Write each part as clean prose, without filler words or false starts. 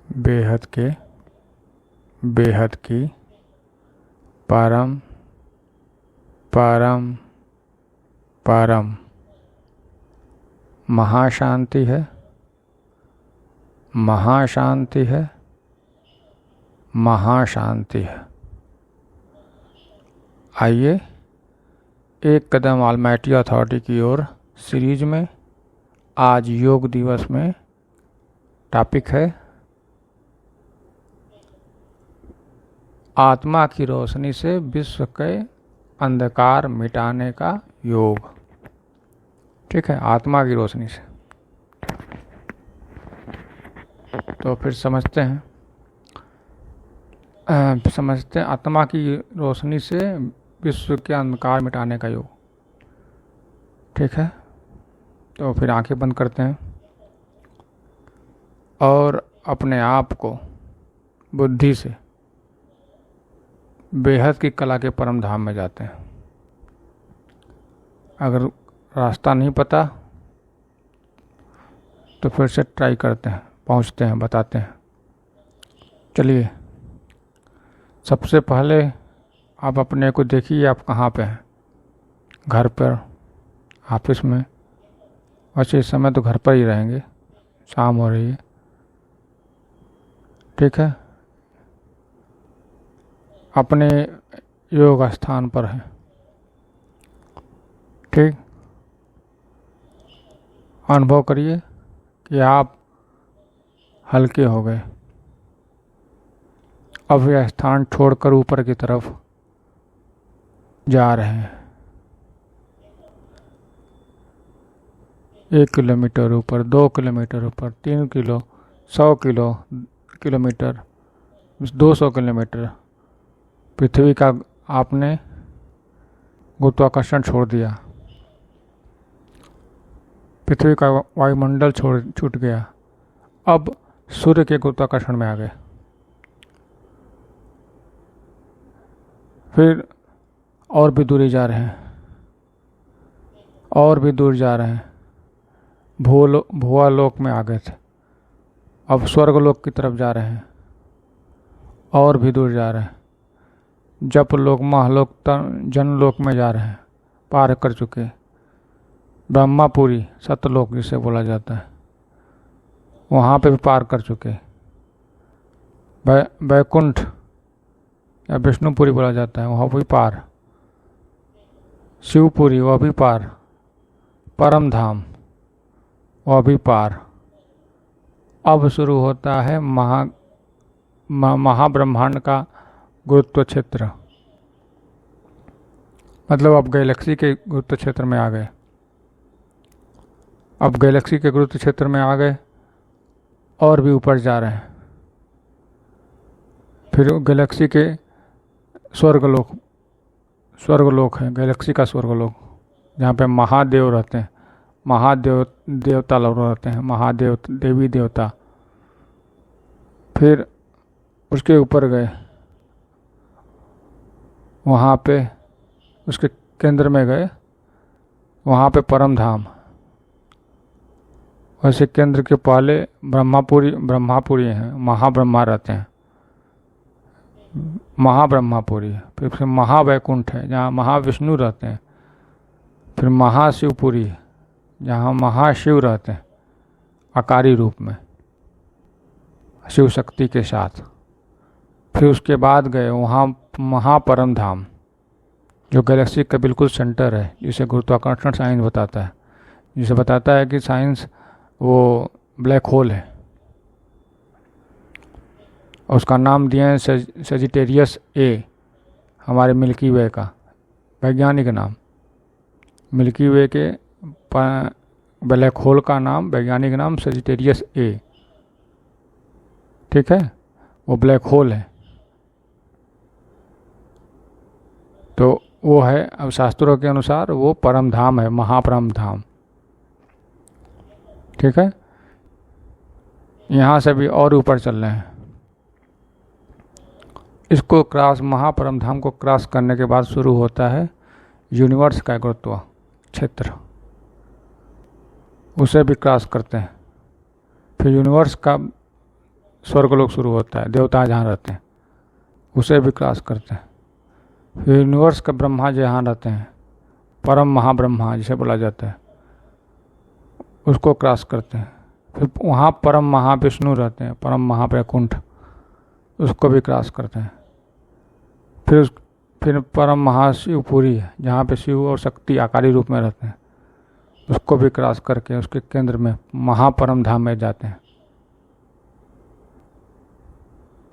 बेहद के, बेहद की, परम, परम, परम महाशांति है, महाशांति है, महाशांति है। आइए एक कदम ऑलमाइटी अथॉरिटी की ओर सीरीज में आज योग दिवस में टॉपिक है आत्मा की रोशनी से विश्व के अंधकार मिटाने का योग। ठीक है, आत्मा की रोशनी से। तो फिर समझते हैं आत्मा की रोशनी से विश्व के अंधकार मिटाने का योग। ठीक है, तो फिर आंखें बंद करते हैं और अपने आप को बुद्धि से बेहद की कला के परम धाम में जाते हैं। अगर रास्ता नहीं पता तो फिर से ट्राई करते हैं, पहुंचते हैं, बताते हैं। चलिए, सबसे पहले आप अपने को देखिए, आप कहाँ पे हैं। घर पर, ऑफिस में। वैसे इस समय तो घर पर ही रहेंगे, शाम हो रही है। ठीक है, अपने योग स्थान पर हैं। ठीक, अनुभव करिए कि आप हल्के हो गए। अब यह स्थान छोड़कर ऊपर की तरफ जा रहे हैं। 1 किलोमीटर ऊपर, 2 किलोमीटर ऊपर, 3 किलो, 100 किलोमीटर, 200 किलोमीटर पृथ्वी का आपने गुरुत्वाकर्षण छोड़ दिया। पृथ्वी का वायुमंडल छूट गया। अब सूर्य के गुरुत्वाकर्षण में आ गए। फिर और भी दूरी जा रहे हैं, और भी दूर जा रहे हैं। भुआ लोक में आ गए थे, अब स्वर्ग लोक की तरफ जा रहे हैं। और भी दूर जा रहे हैं, जप लोक, महलोक, जन लोक में जा रहे हैं, पार कर चुके। ब्रह्मापुरी, सतलोक जिसे बोला जाता है, वहाँ पे भी पार कर चुके। बैकुंठ या विष्णुपुरी बोला जाता है, वहाँ भी पार। शिवपुरी, वह भी पार। परम धाम, वह भी पार। अब शुरू होता है महाब्रह्मांड का गुरुत्व क्षेत्र। मतलब अब गैलेक्सी के गुरुत्व क्षेत्र में आ गए। अब गैलेक्सी के गुरुत्व क्षेत्र में आ गए और भी ऊपर जा रहे हैं। फिर गैलेक्सी के स्वर्गलोक है, गैलेक्सी का स्वर्गलोक, जहाँ पे महादेव रहते हैं, देवता लोग रहते हैं, महादेव, देवी देवता। फिर उसके ऊपर गए, वहाँ पे उसके केंद्र में गए, वहाँ पे परम धाम। वैसे केंद्र के पहले ब्रह्मापुरी हैं, महाब्रह्मा रहते हैं, महाब्रह्मापुरी। फिर महावैकुंठ है, जहाँ महाविष्णु रहते हैं। फिर महाशिवपुरी, जहाँ महाशिव रहते हैं आकारी रूप में, शिव शक्ति के साथ। फिर उसके बाद गए वहाँ महापरम धाम, जो गैलेक्सी का बिल्कुल सेंटर है, जिसे गुरुत्वाकर्षण साइंस बताता है, जिसे बताता है कि साइंस वो ब्लैक होल है। और उसका नाम दिया है सेजिटेरियस ए, हमारे मिल्की वे का वैज्ञानिक नाम। मिल्की वे के ब्लैक होल का नाम, वैज्ञानिक नाम सेजिटेरियस ए। ठीक है, वो ब्लैक होल है। तो वो है, अब शास्त्रों के अनुसार वो परम धाम है, महापरम धाम। ठीक है, यहाँ से भी और ऊपर चल रहे हैं। इसको क्रॉस, महापरम धाम को क्रॉस करने के बाद शुरू होता है यूनिवर्स का गुरुत्व क्षेत्र, उसे भी क्रॉस करते हैं। फिर यूनिवर्स का स्वर्गलोक शुरू होता है, देवता जहाँ रहते हैं उसे भी क्रॉस करते हैं। फिर यूनिवर्स का ब्रह्मा जहाँ रहते हैं, परम महाब्रह्मा जिसे बोला जाता है, उसको क्रॉस करते हैं। फिर वहाँ परम महाविष्णु रहते हैं, परम महावैकुंठ, उसको भी क्रॉस करते हैं। फिर परम महाशिवपुरी है जहाँ पे शिव और शक्ति आकारी रूप में रहते हैं, उसको भी क्रॉस करके उसके केंद्र में महापरम धाम में जाते हैं।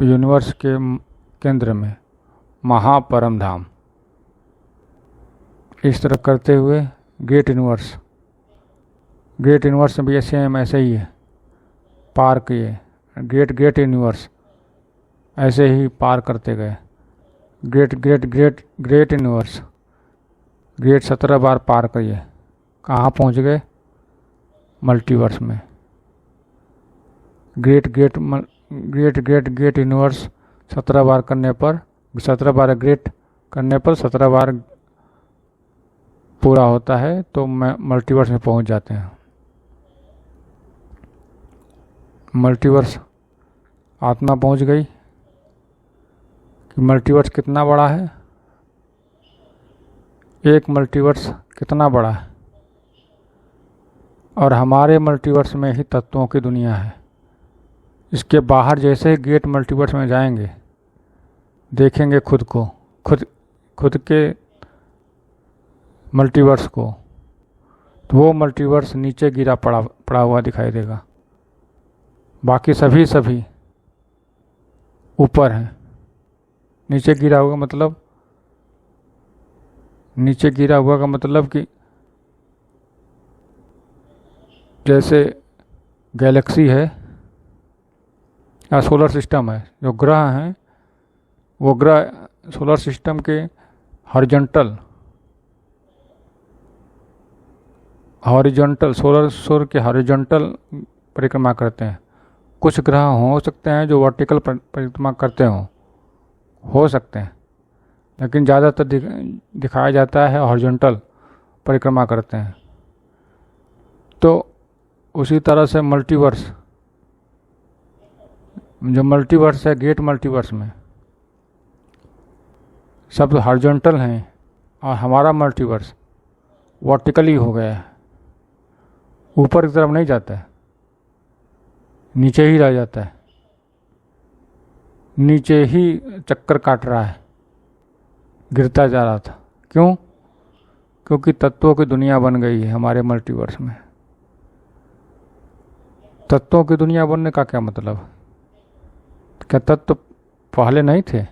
यूनिवर्स के केंद्र में महापरम धाम। इस तरह करते हुए ग्रेट यूनिवर्स में भी सेम ऐसे ही है, पार किए। ग्रेट यूनिवर्स ऐसे ही पार करते गए। ग्रेट यूनिवर्स, ग्रेट 17 बार पार किए। कहाँ पहुँच गए? मल्टीवर्स में। ग्रेट यूनिवर्स 17 बार करने पर, 17 बार ग्रेट करने पर 17 बार पूरा होता है तो मल्टीवर्स में पहुँच जाते हैं। मल्टीवर्स आत्मा पहुँच गई कि मल्टीवर्स कितना बड़ा है, एक मल्टीवर्स कितना बड़ा है, और हमारे मल्टीवर्स में ही तत्वों की दुनिया है। इसके बाहर जैसे ही गेट मल्टीवर्स में जाएंगे, देखेंगे खुद को, खुद के मल्टीवर्स को, तो वो मल्टीवर्स नीचे गिरा पड़ा हुआ दिखाई देगा। बाकी सभी ऊपर हैं। नीचे गिरा हुआ का मतलब कि जैसे गैलेक्सी है या सोलर सिस्टम है, जो ग्रह हैं वो ग्रह सोलर सिस्टम के हॉरिजॉन्टल सूर्य के हॉरिजॉन्टल परिक्रमा करते हैं। कुछ ग्रह हो सकते हैं जो वर्टिकल परिक्रमा करते हो सकते हैं, लेकिन ज़्यादातर दिखाया जाता है हॉरिजॉन्टल परिक्रमा करते हैं। तो उसी तरह से मल्टीवर्स, जो मल्टीवर्स है गेट मल्टीवर्स में सब हॉरिजॉन्टल हैं, और हमारा मल्टीवर्स वर्टिकली हो गया है, ऊपर की तरफ नहीं जाता है, नीचे ही रह जाता है, नीचे ही चक्कर काट रहा है, गिरता जा रहा था। क्यों? क्योंकि तत्वों की दुनिया बन गई है हमारे मल्टीवर्स में। तत्वों की दुनिया बनने का क्या मतलब? क्या तत्व पहले नहीं थे?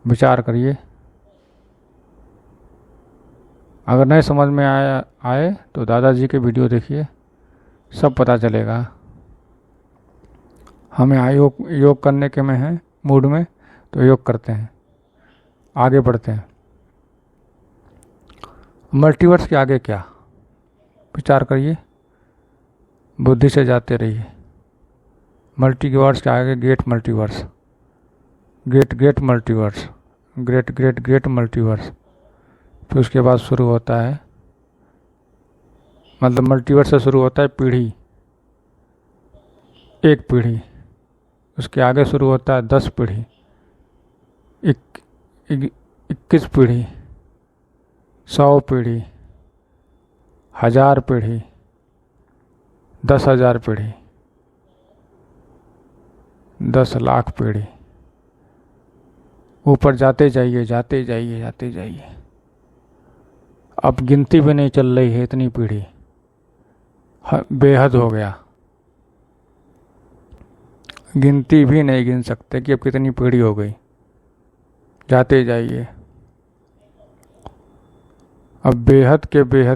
विचार करिए। अगर नहीं समझ में आए तो दादाजी के वीडियो देखिए, सब पता चलेगा। हमें योग करने के में है मूड में, तो योग करते हैं, आगे बढ़ते हैं। मल्टीवर्स के आगे क्या? विचार करिए, बुद्धि से जाते रहिए। मल्टीवर्स के आगे गेट मल्टीवर्स, ग्रेट मल्टीवर्स। फिर उसके बाद शुरू होता है, मतलब मल्टीवर्स से शुरू होता है पीढ़ी, एक पीढ़ी। उसके आगे शुरू होता है 10 पीढ़ी, 21 पीढ़ी, 100 पीढ़ी, 1000 पीढ़ी, 10,000 पीढ़ी, 10 लाख पीढ़ी। ऊपर जाते जाइए। अब गिनती भी नहीं चल रही है, इतनी पीढ़ी, बेहद हो गया। गिनती भी नहीं गिन सकते कि अब कितनी पीढ़ी हो गई। जाते जाइए, अब बेहद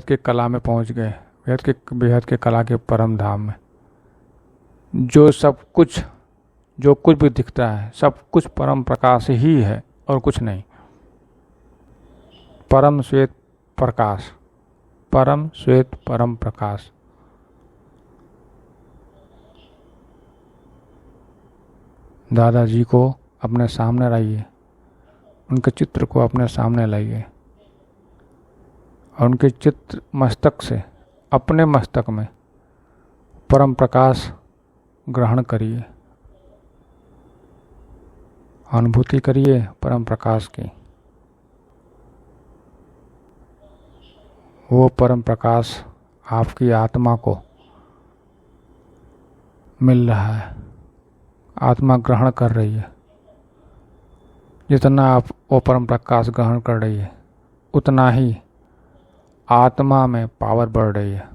के कला में पहुंच गए, बेहद के कला के परम धाम में। जो कुछ भी दिखता है सब कुछ परम प्रकाश ही है और कुछ नहीं। परम श्वेत परम प्रकाश। दादाजी को अपने सामने लाइए, उनके चित्र को अपने सामने लाइए, और उनके चित्र मस्तक से, अपने मस्तक में परम प्रकाश ग्रहण करिए, अनुभूति करिए परम प्रकाश की। वो परम प्रकाश आपकी आत्मा को मिल रहा है, आत्मा ग्रहण कर रही है। जितना आप वो परम प्रकाश ग्रहण कर रही है, उतना ही आत्मा में पावर बढ़ रही है,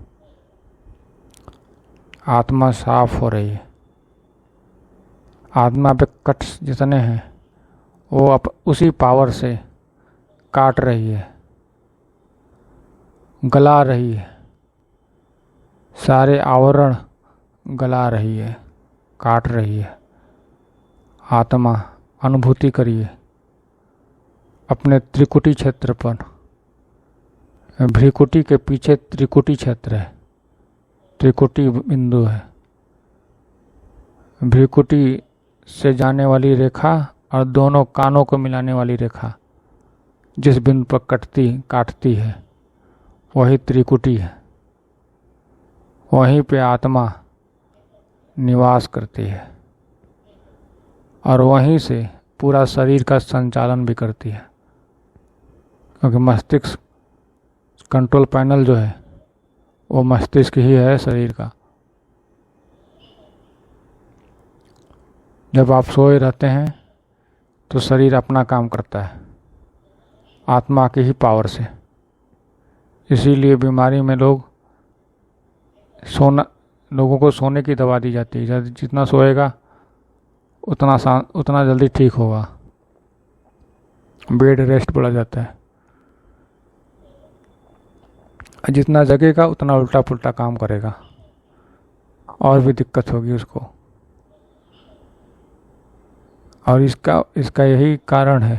आत्मा साफ हो रही है। आत्मा पे कट जितने हैं वो अब उसी पावर से काट रही है, गला रही है, सारे आवरण गला रही है, काट रही है। आत्मा अनुभूति करिए अपने त्रिकुटी क्षेत्र पर। भ्रिकुटी के पीछे त्रिकुटी क्षेत्र है, त्रिकुटी बिंदु है। भ्रिकुटी से जाने वाली रेखा और दोनों कानों को मिलाने वाली रेखा जिस बिंदु पर काटती है वही त्रिकुटी है। वहीं पे आत्मा निवास करती है और वहीं से पूरा शरीर का संचालन भी करती है, क्योंकि मस्तिष्क कंट्रोल पैनल जो है वो मस्तिष्क ही है शरीर का। जब आप सोए रहते हैं तो शरीर अपना काम करता है आत्मा की ही पावर से। इसीलिए बीमारी में लोगों को सोने की दवा दी जाती है। जितना सोएगा उतना जल्दी ठीक होगा। बेड रेस्ट बढ़ा जाता है। जितना जगेगा उतना उल्टा पुल्टा काम करेगा और भी दिक्कत होगी उसको। और इसका यही कारण है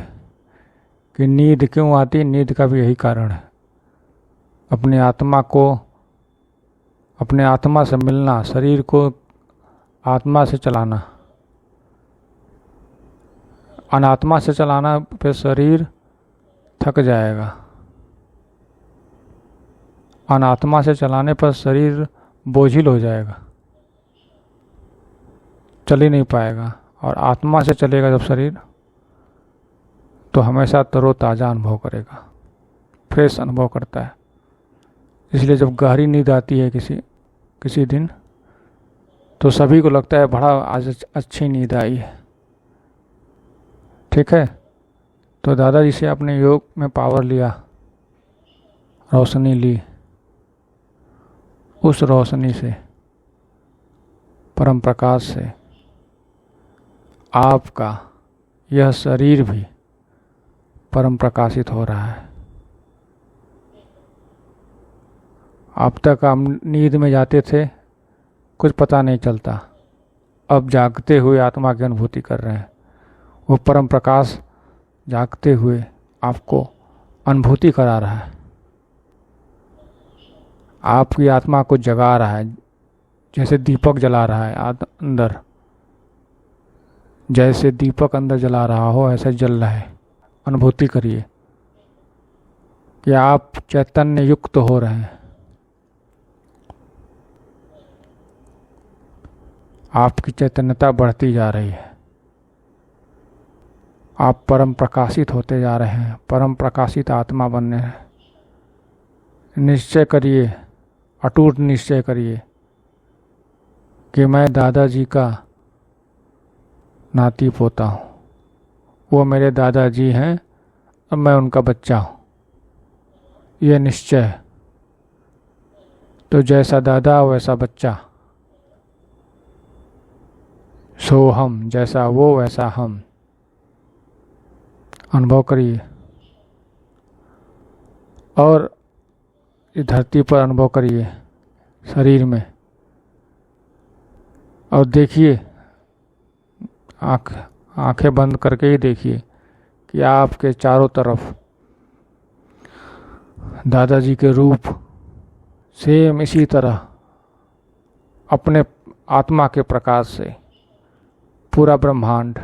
कि नींद क्यों आती। नींद का भी यही कारण है, अपने आत्मा से मिलना, शरीर को आत्मा से चलाना। अनात्मा से चलाना पे शरीर थक जाएगा, अनात्मा से चलाने पर शरीर बोझिल हो जाएगा, चल ही नहीं पाएगा। और आत्मा से चलेगा जब शरीर तो हमेशा तरोताज़ा अनुभव करेगा, फ्रेश अनुभव करता है। इसलिए जब गहरी नींद आती है किसी दिन तो सभी को लगता है बड़ा आज अच्छी नींद आई है। ठीक है, तो दादाजी से अपने योग में पावर लिया, रोशनी ली। उस रोशनी से, परम प्रकाश से आपका यह शरीर भी परम प्रकाशित हो रहा है। अब तक हम नींद में जाते थे, कुछ पता नहीं चलता। अब जागते हुए आत्मा की अनुभूति कर रहे हैं। वो परम प्रकाश जागते हुए आपको अनुभूति करा रहा है, आपकी आत्मा को जगा रहा है। जैसे दीपक जला रहा है अंदर, जैसे दीपक अंदर जला रहा हो ऐसे जल रहा है। अनुभूति करिए कि आप चैतन्य युक्त हो रहे हैं। आपकी चैतन्यता बढ़ती जा रही है, आप परम प्रकाशित होते जा रहे हैं, परम प्रकाशित आत्मा बनने हैं। निश्चय करिए, अटूट निश्चय करिए कि मैं दादाजी का नाती पोता हूँ, वो मेरे दादाजी हैं और मैं उनका बच्चा हूँ। ये निश्चय है। तो जैसा दादा वैसा बच्चा, सो हम, जैसा वो वैसा हम। अनुभव करिए और इस धरती पर अनुभव करिए शरीर में, और देखिए, आंखें बंद करके ही देखिए कि आपके चारों तरफ दादाजी के रूप सेम इसी तरह अपने आत्मा के प्रकाश से पूरा ब्रह्मांड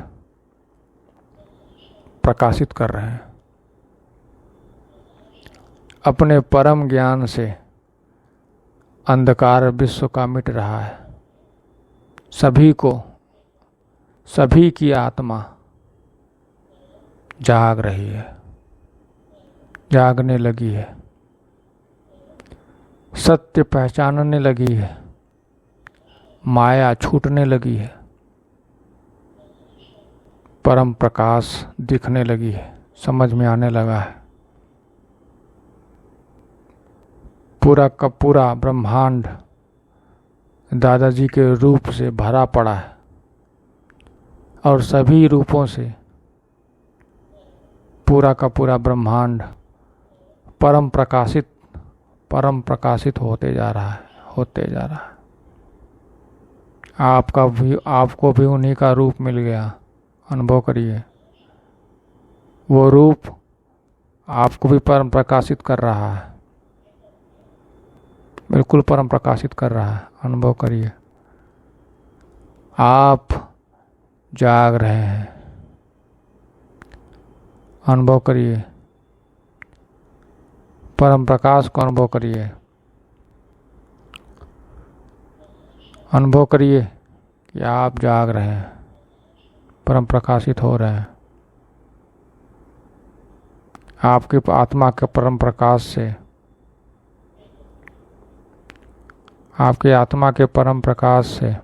प्रकाशित कर रहे हैं। अपने परम ज्ञान से अंधकार विश्व का मिट रहा है, सभी की आत्मा जाग रही है, जागने लगी है, सत्य पहचानने लगी है, माया छूटने लगी है, परम प्रकाश दिखने लगी है, समझ में आने लगा है। पूरा का पूरा ब्रह्मांड दादाजी के रूप से भरा पड़ा है और सभी रूपों से पूरा का पूरा ब्रह्मांड परम प्रकाशित होते जा रहा है। आपको भी उन्हीं का रूप मिल गया, अनुभव करिए। वो रूप आपको भी परम प्रकाशित कर रहा है, बिल्कुल परम प्रकाशित कर रहा है, अनुभव करिए। आप जाग रहे हैं, अनुभव करिए, परम प्रकाश को अनुभव करिए। अनुभव करिए कि आप जाग रहे हैं, परम प्रकाशित हो रहे हैं। आपकी आत्मा के परम प्रकाश से, आपकी आत्मा के परम प्रकाश से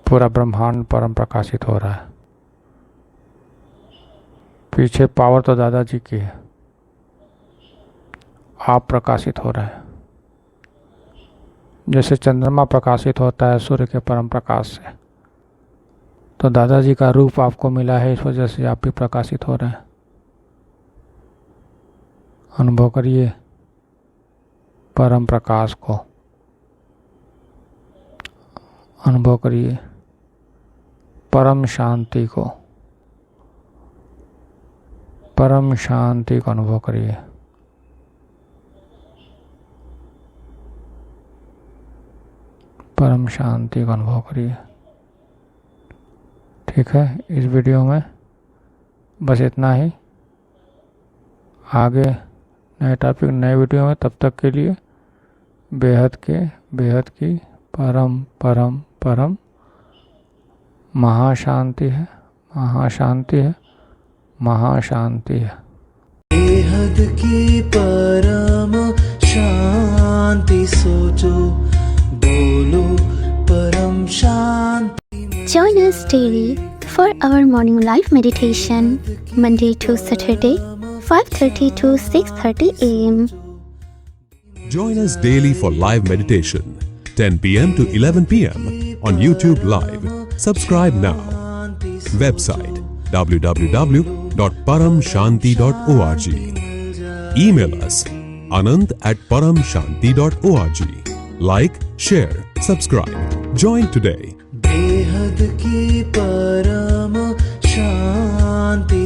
पूरा ब्रह्मांड परम प्रकाशित हो रहा है। पीछे पावर तो दादाजी की है, आप प्रकाशित हो रहे हैं। जैसे चंद्रमा प्रकाशित होता है सूर्य के परम प्रकाश से, तो दादाजी का रूप आपको मिला है, इस वजह से आप भी प्रकाशित हो रहे हैं। अनुभव करिए परम प्रकाश को, अनुभव करिए परम शांति को, परम शांति को अनुभव करिए। परम शांति का अनुभव करिए। ठीक है, इस वीडियो में बस इतना ही। आगे नए टॉपिक नए वीडियो में, तब तक के लिए बेहद की परम परम परम महाशांति है, महाशांति है, महाशांति है। बेहद की परम शांति सोचो, बोलो परम शांति। Join us daily for our morning live meditation, Monday to Saturday, 5:30 to 6:30 a.m. Join us daily for live meditation, 10 p.m. to 11 p.m. on YouTube Live. Subscribe now. Website www.paramshanti.org. Email us anand@paramshanti.org. Like, share, subscribe. Join today. बेहद की परम शांति